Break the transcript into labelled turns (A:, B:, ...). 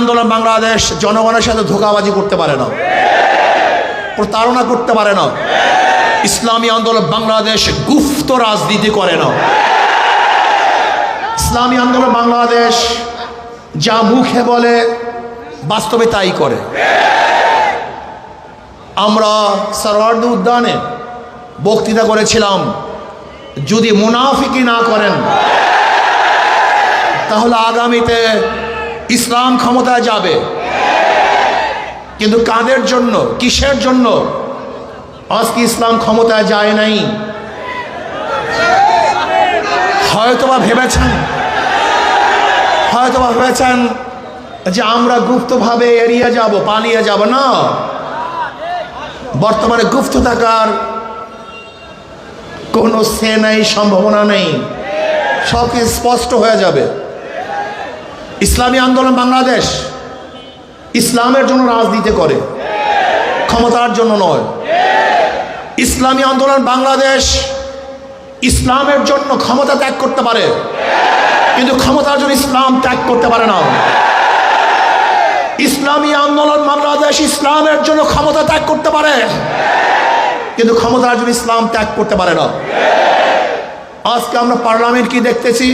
A: আন্দোলন বাংলাদেশ জনগণের সাথে ধোঁকাবাজি করতে পারে না, প্রতারণা করতে পারে না। ইসলামী আন্দোলন বাংলাদেশ গুপ্ত রাজনীতি করে না। ইসলামী আন্দোলন বাংলাদেশ যা মুখে বলে বাস্তবে তাই করে। আমরা সরওয়ার্দী উদ্যানে বক্তৃতা করেছিলাম, যদি মুনাফিকি না করেন তাহলে আগামীতে ইসলাম ক্ষমতায় যাবে। কিন্তু কাদের জন্য, কিসের জন্য আজকে ইসলাম ক্ষমতায় যায় নাই? হয়তোবা ভেবেছেন যে আমরা গুপ্তভাবে এড়িয়ে যাব, পালিয়ে যাব। না, বর্তমানে গুপ্ত থাকার কোনো সে নেই, সম্ভাবনা নেই, সব কিছু স্পষ্ট হয়ে যাবে। ইসলামী আন্দোলন বাংলাদেশ ইসলামের জন্য রাজনীতি করে, ক্ষমতার জন্য নয়। ইসলামী আন্দোলন বাংলাদেশ ইসলামের জন্য ক্ষমতা ত্যাগ করতে পারে, কিন্তু ক্ষমতার জন্য ইসলাম ত্যাগ করতে পারে না। ইসলামী আন্দোলন বাংলাদেশ ইসলামের জন্য ক্ষমতা ত্যাগ করতে পারে, কিন্তু ক্ষমতার জন্য ইসলাম ত্যাগ করতে পারে না। আজকে আমরা পার্লামেন্ট কি দেখতেছি?